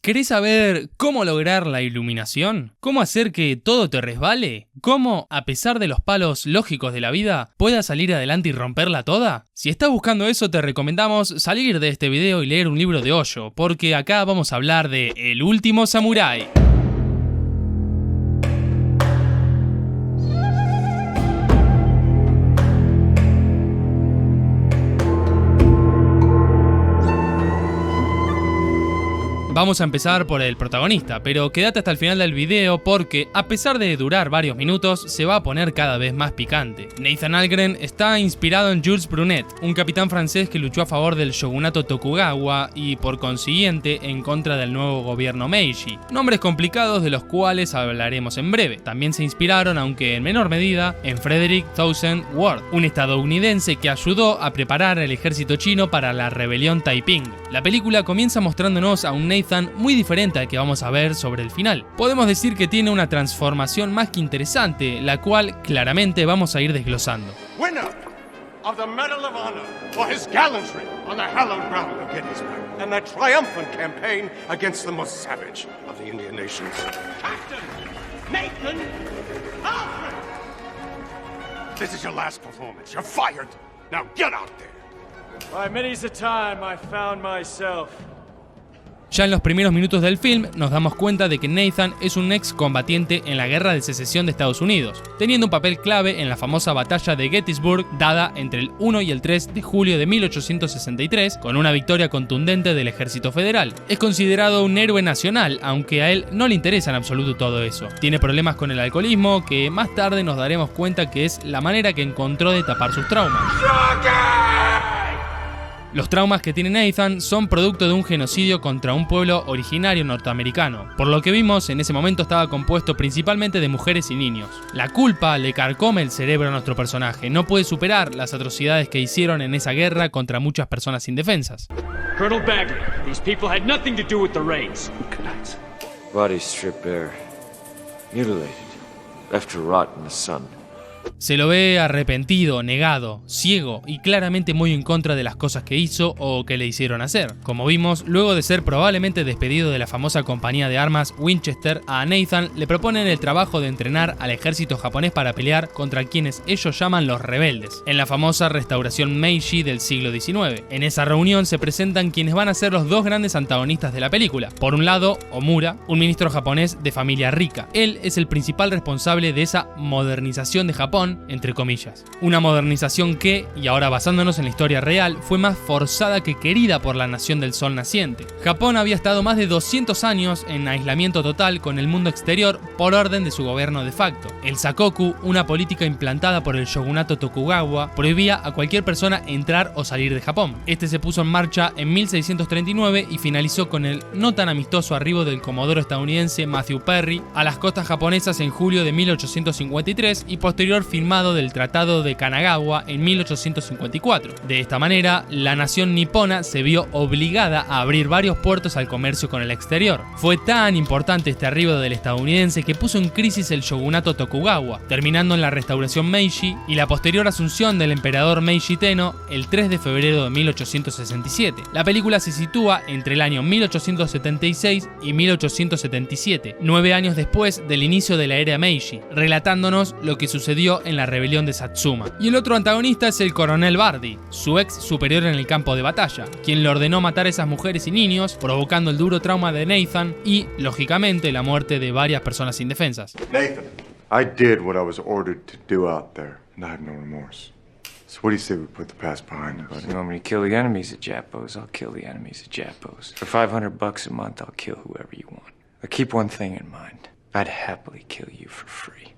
¿Querés saber cómo lograr la iluminación? ¿Cómo hacer que todo te resbale? ¿Cómo, a pesar de los palos lógicos de la vida, puedas salir adelante y romperla toda? Si estás buscando eso, te recomendamos salir de este video y leer un libro de Osho, porque acá vamos a hablar de El último samurái. Vamos a empezar por el protagonista, pero quédate hasta el final del video porque, a pesar de durar varios minutos, se va a poner cada vez más picante. Nathan Algren está inspirado en Jules Brunet, un capitán francés que luchó a favor del shogunato Tokugawa y, por consiguiente, en contra del nuevo gobierno Meiji. Nombres complicados de los cuales hablaremos en breve. También se inspiraron, aunque en menor medida, en Frederick Townsend Ward, un estadounidense que ayudó a preparar al ejército chino para la rebelión Taiping. La película comienza mostrándonos a un Nathan muy diferente al que vamos a ver sobre el final. Podemos decir que tiene una transformación más que interesante, la cual claramente vamos a ir desglosando. Winner of the Medal of Honor for his gallantry on the hallowed ground of Gettysburg and the triumphant campaign against the most savage of the Indian nations, Captain Nathan Alfred. This is your last performance. You're fired. Now get out there. By many's a time I found myself. Ya en los primeros minutos del film nos damos cuenta de que Nathan es un excombatiente en la Guerra de Secesión de Estados Unidos, teniendo un papel clave en la famosa batalla de Gettysburg dada entre el 1 y el 3 de julio de 1863, con una victoria contundente del ejército federal. Es considerado un héroe nacional, aunque a él no le interesa en absoluto todo eso. Tiene problemas con el alcoholismo, que más tarde nos daremos cuenta que es la manera que encontró de tapar sus traumas. Los traumas que tiene Nathan son producto de un genocidio contra un pueblo originario norteamericano. Por lo que vimos, en ese momento estaba compuesto principalmente de mujeres y niños. La culpa le carcome el cerebro a nuestro personaje. No puede superar las atrocidades que hicieron en esa guerra contra muchas personas indefensas. Colonel Bagley, these people had nothing to do with the raids. Bodies stripped bare, mutilated, left to rot in the sun. Se lo ve arrepentido, negado, ciego y claramente muy en contra de las cosas que hizo o que le hicieron hacer. Como vimos, luego de ser probablemente despedido de la famosa compañía de armas Winchester, a Nathan le proponen el trabajo de entrenar al ejército japonés para pelear contra quienes ellos llaman los rebeldes, en la famosa restauración Meiji del siglo XIX. En esa reunión se presentan quienes van a ser los dos grandes antagonistas de la película. Por un lado, Omura, un ministro japonés de familia rica. Él es el principal responsable de esa modernización de Japón, entre comillas. Una modernización que, y ahora basándonos en la historia real, fue más forzada que querida por la nación del sol naciente. Japón había estado más de 200 años en aislamiento total con el mundo exterior por orden de su gobierno de facto. El Sakoku, una política implantada por el shogunato Tokugawa, prohibía a cualquier persona entrar o salir de Japón. Este se puso en marcha en 1639 y finalizó con el no tan amistoso arribo del comodoro estadounidense Matthew Perry a las costas japonesas en julio de 1853 y posterior firmado del Tratado de Kanagawa en 1854. De esta manera, la nación nipona se vio obligada a abrir varios puertos al comercio con el exterior. Fue tan importante este arribo del estadounidense que puso en crisis el shogunato Tokugawa, terminando en la restauración Meiji y la posterior asunción del emperador Meiji Tenno el 3 de febrero de 1867. La película se sitúa entre el año 1876 y 1877, 9 años después del inicio de la era Meiji, relatándonos lo que sucedió en la rebelión de Satsuma. Y el otro antagonista es el coronel Bardi, su ex superior en el campo de batalla, quien le ordenó matar a esas mujeres y niños, provocando el duro trauma de Nathan y, lógicamente, la muerte de varias personas indefensas. Nathan, I did what I was ordered to do out there, and I have no remorse. So what do you say we put the past behind us? You want me to kill the enemies of Japos? I'll kill the enemies of Japos. For $500 a month, I'll kill whoever you want. But keep one thing in mind. I'd happily kill you for free.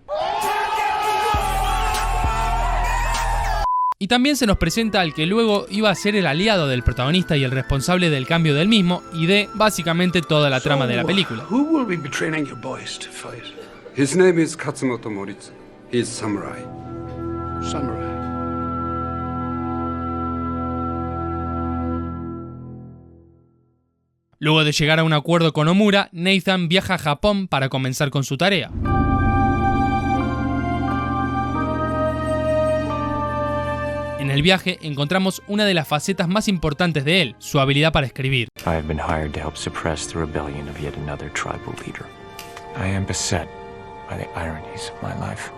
Y también se nos presenta al que luego iba a ser el aliado del protagonista y el responsable del cambio del mismo y de, básicamente, toda la trama de la película. Who will be training your boys to fight? His name is Katsumoto Moritsu. He is samurai. Samurai. Luego de llegar a un acuerdo con Omura, Nathan viaja a Japón para comenzar con su tarea. En el viaje encontramos una de las facetas más importantes de él, su habilidad para escribir. I have been hired to help suppress the rebellion of yet another tribal leader. I am beset by the ironies of my life.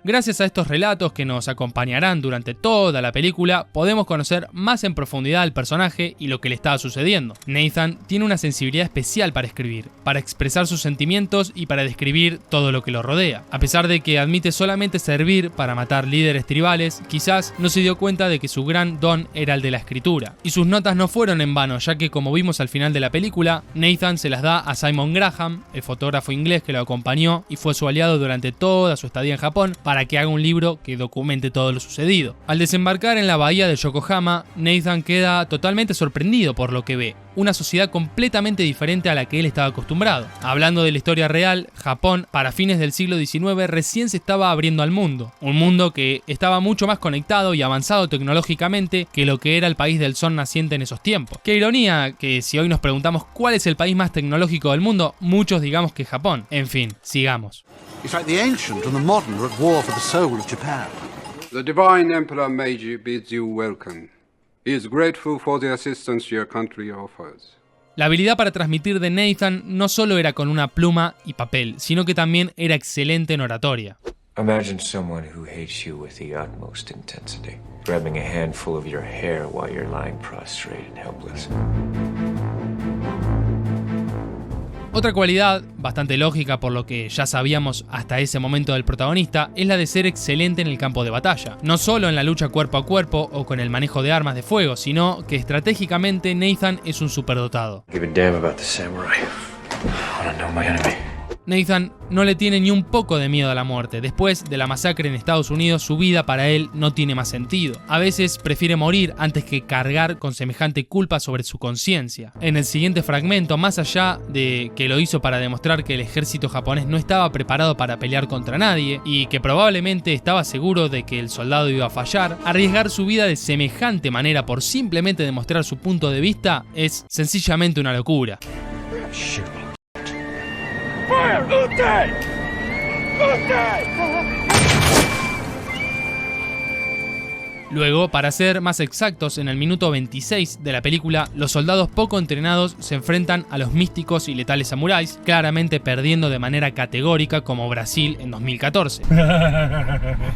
Gracias a estos relatos que nos acompañarán durante toda la película, podemos conocer más en profundidad al personaje y lo que le estaba sucediendo. Nathan tiene una sensibilidad especial para escribir, para expresar sus sentimientos y para describir todo lo que lo rodea. A pesar de que admite solamente servir para matar líderes tribales, quizás no se dio cuenta de que su gran don era el de la escritura. Y sus notas no fueron en vano, ya que como vimos al final de la película, Nathan se las da a Simon Graham, el fotógrafo inglés que lo acompañó y fue su aliado durante toda su estadía en Japón, para que haga un libro que documente todo lo sucedido. Al desembarcar en la bahía de Yokohama, Nathan queda totalmente sorprendido por lo que ve, una sociedad completamente diferente a la que él estaba acostumbrado. Hablando de la historia real, Japón para fines del siglo XIX recién se estaba abriendo al mundo, un mundo que estaba mucho más conectado y avanzado tecnológicamente que lo que era el país del sol naciente en esos tiempos. Qué ironía que si hoy nos preguntamos cuál es el país más tecnológico del mundo, muchos digamos que Japón. En fin, sigamos. It's like the ancient and the modern are at war for the soul of Japan. The Divine Emperor Meiji bids you welcome. He is grateful for the assistance your country offers. La habilidad para transmitir de Nathan no solo era con una pluma y papel, sino que también era excelente en oratoria. Imagine someone who hates you with the utmost intensity, grabbing a handful of your hair while you're lying prostrate and helpless. Otra cualidad, bastante lógica por lo que ya sabíamos hasta ese momento del protagonista, es la de ser excelente en el campo de batalla. No solo en la lucha cuerpo a cuerpo o con el manejo de armas de fuego, sino que estratégicamente Nathan es un superdotado. Give a damn about the samurai. I wanna know my enemy. Nathan no le tiene ni un poco de miedo a la muerte. Después de la masacre en Estados Unidos, su vida para él no tiene más sentido. A veces prefiere morir antes que cargar con semejante culpa sobre su conciencia. En el siguiente fragmento, más allá de que lo hizo para demostrar que el ejército japonés no estaba preparado para pelear contra nadie y que probablemente estaba seguro de que el soldado iba a fallar, arriesgar su vida de semejante manera por simplemente demostrar su punto de vista es sencillamente una locura. Luego, para ser más exactos, en el minuto 26 de la película, los soldados poco entrenados se enfrentan a los místicos y letales samuráis, claramente perdiendo de manera categórica como Brasil en 2014.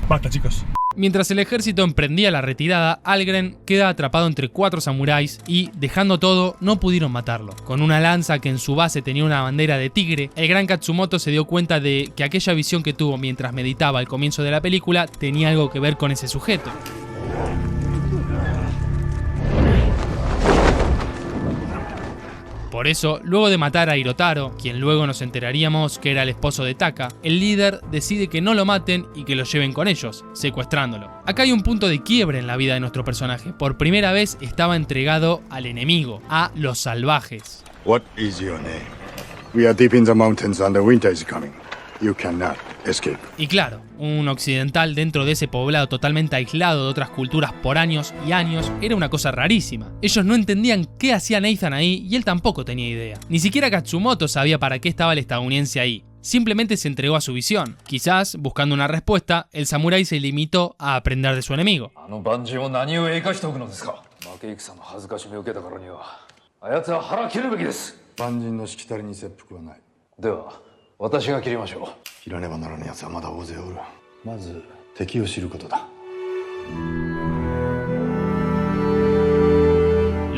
Basta, chicos. Mientras el ejército emprendía la retirada, Algren queda atrapado entre 4 samuráis y, dejando todo, no pudieron matarlo. Con una lanza que en su base tenía una bandera de tigre, el gran Katsumoto se dio cuenta de que aquella visión que tuvo mientras meditaba al comienzo de la película tenía algo que ver con ese sujeto. Por eso, luego de matar a Hirotaro, quien luego nos enteraríamos que era el esposo de Taka, el líder decide que no lo maten y que lo lleven con ellos, secuestrándolo. Acá hay un punto de quiebre en la vida de nuestro personaje. Por primera vez estaba entregado al enemigo, a los salvajes. What is your name? We are deep in the mountains and the winter is coming. You cannot escape. Y claro, un occidental dentro de ese poblado totalmente aislado de otras culturas por años y años era una cosa rarísima. Ellos no entendían qué hacía Nathan ahí y él tampoco tenía idea. Ni siquiera Katsumoto sabía para qué estaba el estadounidense ahí. Simplemente se entregó a su visión. Quizás, buscando una respuesta, el samurái se limitó a aprender de su enemigo.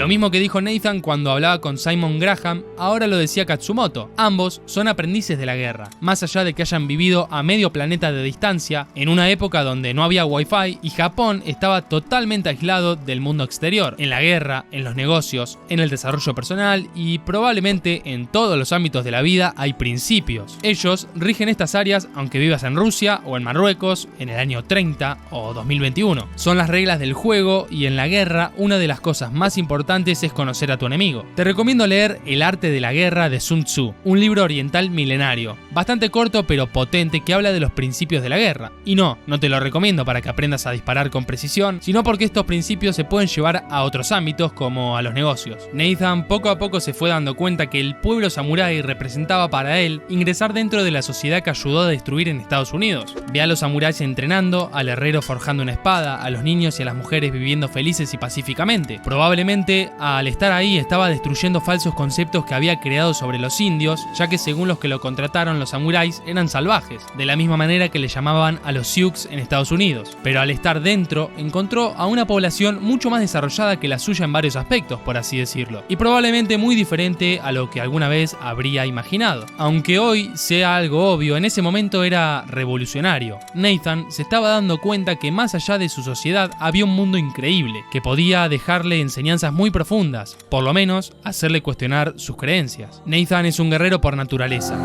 Lo mismo que dijo Nathan cuando hablaba con Simon Graham, ahora lo decía Katsumoto. Ambos son aprendices de la guerra, más allá de que hayan vivido a medio planeta de distancia, en una época donde no había wifi y Japón estaba totalmente aislado del mundo exterior, en la guerra, en los negocios, en el desarrollo personal y probablemente en todos los ámbitos de la vida hay principios. Ellos rigen estas áreas aunque vivas en Rusia o en Marruecos en el año 30 o 2021. Son las reglas del juego y en la guerra una de las cosas más importantes importantes es conocer a tu enemigo. Te recomiendo leer El arte de la guerra de Sun Tzu, un libro oriental milenario, bastante corto pero potente que habla de los principios de la guerra. Y no te lo recomiendo para que aprendas a disparar con precisión, sino porque estos principios se pueden llevar a otros ámbitos como a los negocios. Nathan poco a poco se fue dando cuenta que el pueblo samurái representaba para él ingresar dentro de la sociedad que ayudó a destruir en Estados Unidos. Ve a los samuráis entrenando, al herrero forjando una espada, a los niños y a las mujeres viviendo felices y pacíficamente. Probablemente al estar ahí estaba destruyendo falsos conceptos que había creado sobre los indios, ya que según los que lo contrataron los samuráis eran salvajes, de la misma manera que le llamaban a los Sioux en Estados Unidos. Pero al estar dentro encontró a una población mucho más desarrollada que la suya en varios aspectos, por así decirlo, y probablemente muy diferente a lo que alguna vez habría imaginado. Aunque hoy sea algo obvio, en ese momento era revolucionario. Nathan se estaba dando cuenta que más allá de su sociedad había un mundo increíble, que podía dejarle enseñanzas muy profundas, por lo menos hacerle cuestionar sus creencias. Nathan es un guerrero por naturaleza.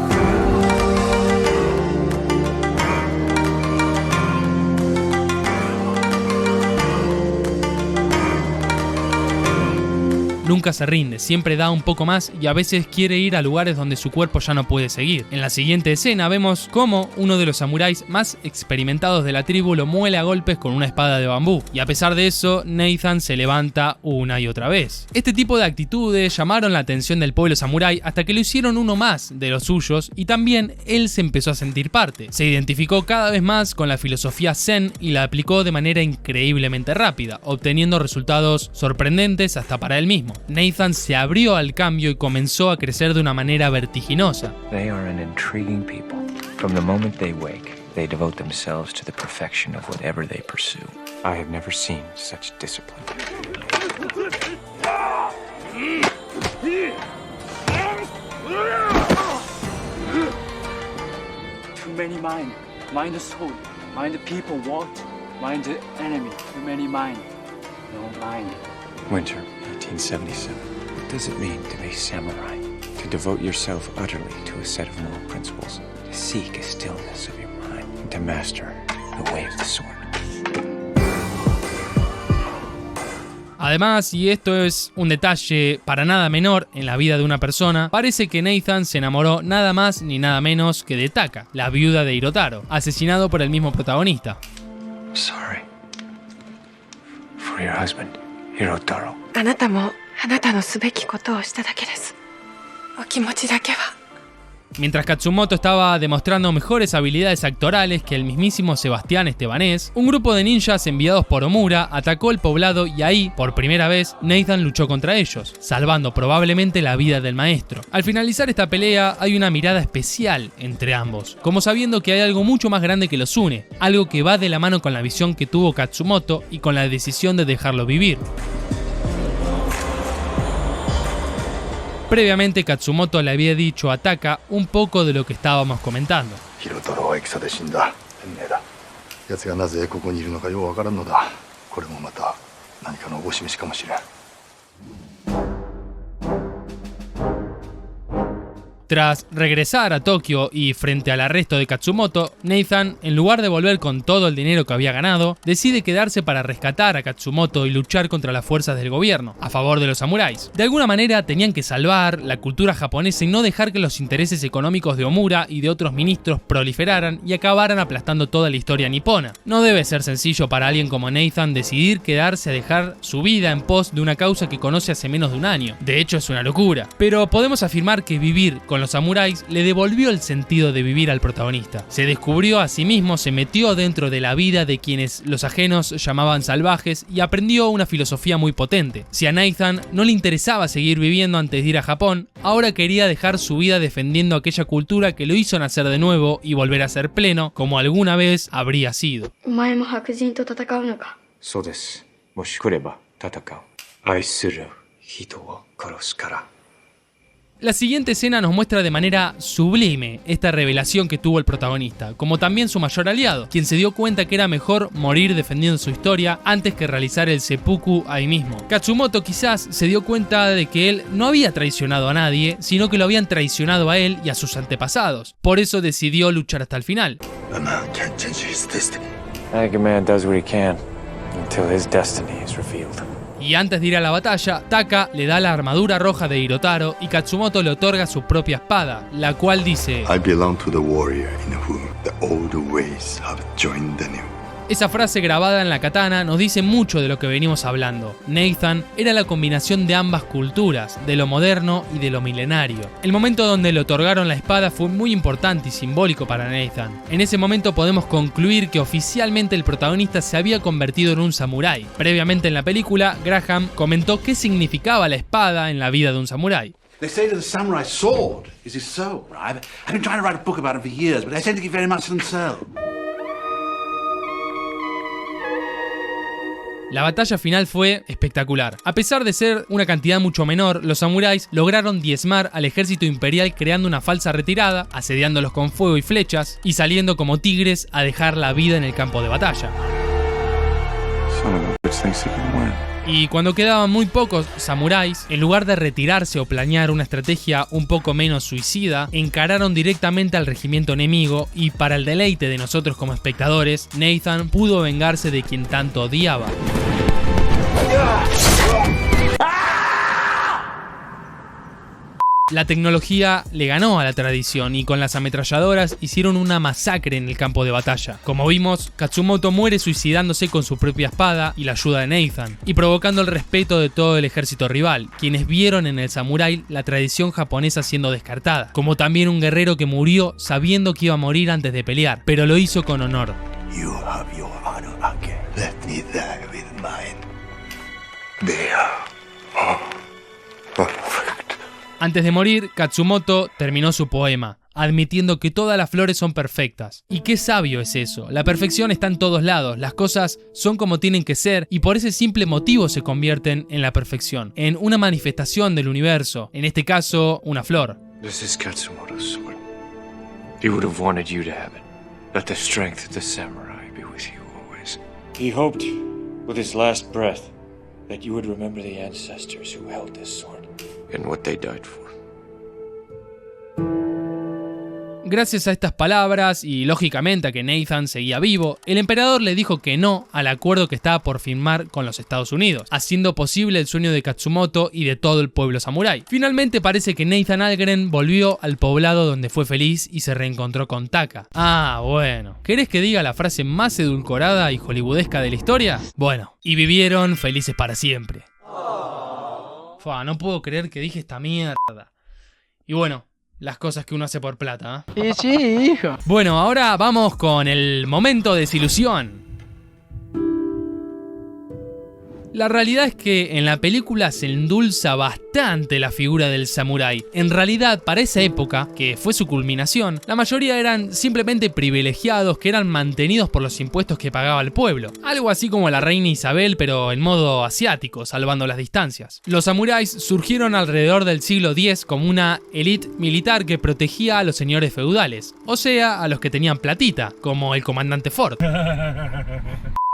Nunca se rinde, siempre da un poco más y a veces quiere ir a lugares donde su cuerpo ya no puede seguir. En la siguiente escena vemos cómo uno de los samuráis más experimentados de la tribu lo muele a golpes con una espada de bambú, y a pesar de eso, Nathan se levanta una y otra vez. Este tipo de actitudes llamaron la atención del pueblo samurái hasta que lo hicieron uno más de los suyos y también él se empezó a sentir parte. Se identificó cada vez más con la filosofía zen y la aplicó de manera increíblemente rápida, obteniendo resultados sorprendentes hasta para él mismo. Nathan se abrió al cambio y comenzó a crecer de una manera vertiginosa. They are an intriguing people. From the moment they wake, they devote themselves to the perfection of whatever they pursue. I have never seen such discipline. Too many mind. Mind the soul. Mind the people want. Mind the enemy. Too many mind. No mind. Winter, 1877. What does it mean to be samurai? To devote yourself utterly to a set of moral principles, to seek a stillness of your mind, and to master the way of the sword. Además, y esto es un detalle para nada menor en la vida de una persona, parece que Nathan se enamoró nada más ni nada menos que de Taka, la viuda de Hirotaro, asesinado por el mismo protagonista. Sorry for your husband, Hirotaro. あなたもあなたのすべきことをしただけです。お気持ちだけは。 Mientras Katsumoto estaba demostrando mejores habilidades actorales que el mismísimo Sebastián Estebanés, un grupo de ninjas enviados por Omura atacó el poblado y ahí, por primera vez, Nathan luchó contra ellos, salvando probablemente la vida del maestro. Al finalizar esta pelea hay una mirada especial entre ambos, como sabiendo que hay algo mucho más grande que los une, algo que va de la mano con la visión que tuvo Katsumoto y con la decisión de dejarlo vivir. Previamente Katsumoto le había dicho a Taka un poco de lo que estábamos comentando. 広太郎は戦で死んだ変命だ。奴がなぜここにいるのかようわからんのだ。これもまた何かのお示しかもしれん。 Tras regresar a Tokio y frente al arresto de Katsumoto, Nathan, en lugar de volver con todo el dinero que había ganado, decide quedarse para rescatar a Katsumoto y luchar contra las fuerzas del gobierno, a favor de los samuráis. De alguna manera tenían que salvar la cultura japonesa y no dejar que los intereses económicos de Omura y de otros ministros proliferaran y acabaran aplastando toda la historia nipona. No debe ser sencillo para alguien como Nathan decidir quedarse a dejar su vida en pos de una causa que conoce hace menos de un año. De hecho es una locura. Pero podemos afirmar que vivir con los samuráis le devolvió el sentido de vivir al protagonista. Se descubrió a sí mismo, se metió dentro de la vida de quienes los ajenos llamaban salvajes y aprendió una filosofía muy potente. Si a Nathan no le interesaba seguir viviendo antes de ir a Japón, ahora quería dejar su vida defendiendo aquella cultura que lo hizo nacer de nuevo y volver a ser pleno como alguna vez habría sido. お前も白人と戦うのか。そうです。もし来れば戦う。愛する人を殺すから。 La siguiente escena nos muestra de manera sublime esta revelación que tuvo el protagonista, como también su mayor aliado, quien se dio cuenta que era mejor morir defendiendo su historia antes que realizar el seppuku ahí mismo. Katsumoto quizás se dio cuenta de que él no había traicionado a nadie, sino que lo habían traicionado a él y a sus antepasados. Por eso decidió luchar hasta el final. A man can't change his destiny. I think a man does what he can until his destiny is revealed. Y antes de ir a la batalla, Taka le da la armadura roja de Hirotaro y Katsumoto le otorga su propia espada, la cual dice: I belong to the warrior in whom the old ways have joined the new. Esa frase grabada en la katana nos dice mucho de lo que venimos hablando. Nathan era la combinación de ambas culturas, de lo moderno y de lo milenario. El momento donde le otorgaron la espada fue muy importante y simbólico para Nathan. En ese momento podemos concluir que oficialmente el protagonista se había convertido en un samurái. Previamente en la película, Graham comentó qué significaba la espada en la vida de un samurái. They say that the samurai sword is his soul, right? I've been trying to write a book about it for years, but I tend to get very much to themselves. La batalla final fue espectacular. A pesar de ser una cantidad mucho menor, los samuráis lograron diezmar al ejército imperial creando una falsa retirada, asediándolos con fuego y flechas, y saliendo como tigres a dejar la vida en el campo de batalla. Y cuando quedaban muy pocos samuráis, en lugar de retirarse o planear una estrategia un poco menos suicida, encararon directamente al regimiento enemigo y, para el deleite de nosotros como espectadores, Nathan pudo vengarse de quien tanto odiaba. La tecnología le ganó a la tradición y con las ametralladoras hicieron una masacre en el campo de batalla. Como vimos, Katsumoto muere suicidándose con su propia espada y la ayuda de Nathan, y provocando el respeto de todo el ejército rival, quienes vieron en el samurái la tradición japonesa siendo descartada, como también un guerrero que murió sabiendo que iba a morir antes de pelear, pero lo hizo con honor. You have your honor again. Let me die with mine. They are perfect. Antes de morir, Katsumoto terminó su poema, admitiendo que todas las flores son perfectas. Y qué sabio es eso, la perfección está en todos lados, las cosas son como tienen que ser y por ese simple motivo se convierten en la perfección, en una manifestación del universo, en este caso, una flor. This is Katsumoto's sword. He would have wanted you to have it. Let the strength of the samurai be with you always. He hoped, with his last breath, that you would remember the ancestors who held this sword. And what they died for. Gracias a estas palabras y lógicamente a que Nathan seguía vivo, el emperador le dijo que no al acuerdo que estaba por firmar con los Estados Unidos, haciendo posible el sueño de Katsumoto y de todo el pueblo samurái. Finalmente parece que Nathan Algren volvió al poblado donde fue feliz y se reencontró con Taka. Ah, bueno. ¿Querés que diga la frase más edulcorada y hollywoodesca de la historia? Bueno, y vivieron felices para siempre. No puedo creer que dije esta mierda. Y bueno, las cosas que uno hace por plata, ¿eh? Sí, hijo. Bueno, ahora vamos con el momento de desilusión. La realidad es que en la película se endulza bastante la figura del samurái. En realidad, para esa época, que fue su culminación, la mayoría eran simplemente privilegiados que eran mantenidos por los impuestos que pagaba el pueblo. Algo así como la reina Isabel, pero en modo asiático, salvando las distancias. Los samuráis surgieron alrededor del siglo X como una élite militar que protegía a los señores feudales, o sea, a los que tenían platita, como el comandante Ford.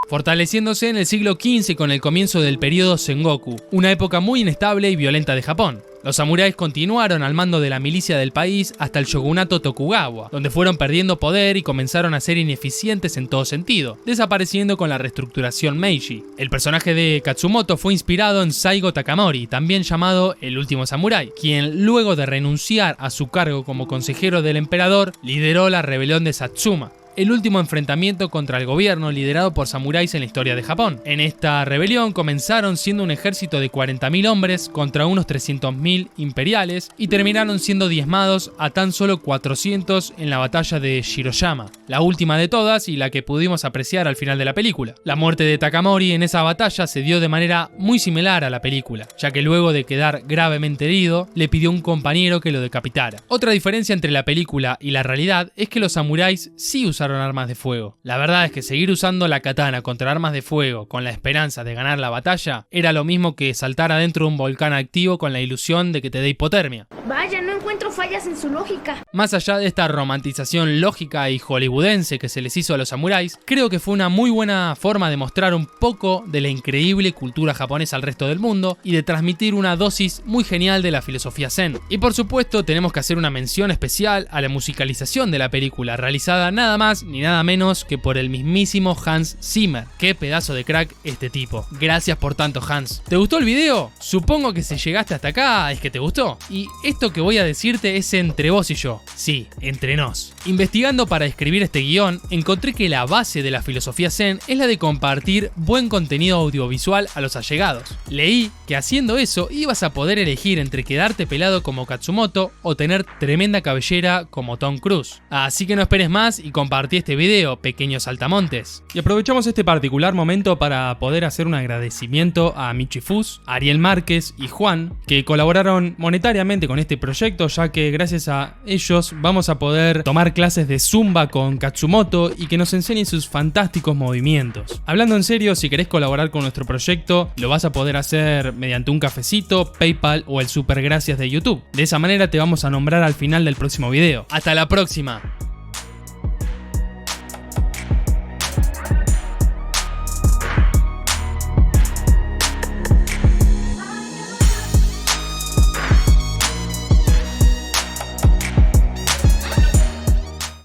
Fortaleciéndose en el siglo XV con el comienzo del periodo Sengoku, una época muy inestable y violenta de Japón. Los samuráis continuaron al mando de la milicia del país hasta el shogunato Tokugawa, donde fueron perdiendo poder y comenzaron a ser ineficientes en todo sentido, desapareciendo con la reestructuración Meiji. El personaje de Katsumoto fue inspirado en Saigo Takamori, también llamado el último samurái, quien luego de renunciar a su cargo como consejero del emperador, lideró la rebelión de Satsuma, el último enfrentamiento contra el gobierno liderado por samuráis en la historia de Japón. En esta rebelión comenzaron siendo un ejército de 40.000 hombres contra unos 300.000 imperiales y terminaron siendo diezmados a tan solo 400 en la batalla de Shiroyama, la última de todas y la que pudimos apreciar al final de la película. La muerte de Takamori en esa batalla se dio de manera muy similar a la película, ya que luego de quedar gravemente herido, le pidió a un compañero que lo decapitara. Otra diferencia entre la película y la realidad es que los samuráis sí usaron armas de fuego. La verdad es que seguir usando la katana contra armas de fuego con la esperanza de ganar la batalla era lo mismo que saltar adentro de un volcán activo con la ilusión de que te dé hipotermia. Vaya, no encuentro fallas en su lógica. Más allá de esta romantización lógica y hollywoodense que se les hizo a los samuráis, creo que fue una muy buena forma de mostrar un poco de la increíble cultura japonesa al resto del mundo y de transmitir una dosis muy genial de la filosofía zen. Y por supuesto tenemos que hacer una mención especial a la musicalización de la película, realizada nada más más ni nada menos que por el mismísimo Hans Zimmer. Qué pedazo de crack este tipo. Gracias por tanto, Hans. ¿Te gustó el video? Supongo que si llegaste hasta acá es que te gustó. Y esto que voy a decirte es entre vos y yo. Sí, entre nos. Investigando para escribir este guión, encontré que la base de la filosofía zen es la de compartir buen contenido audiovisual a los allegados. Leí que haciendo eso ibas a poder elegir entre quedarte pelado como Katsumoto o tener tremenda cabellera como Tom Cruise. Así que no esperes más y compartí este video, pequeños saltamontes. Y aprovechamos este particular momento para poder hacer un agradecimiento a Michifus, Ariel Márquez y Juan, que colaboraron monetariamente con este proyecto, ya que gracias a ellos vamos a poder tomar clases de Zumba con Katsumoto y que nos enseñen sus fantásticos movimientos. Hablando en serio, si querés colaborar con nuestro proyecto, lo vas a poder hacer mediante un cafecito, PayPal o el super gracias de YouTube. De esa manera te vamos a nombrar al final del próximo video. ¡Hasta la próxima!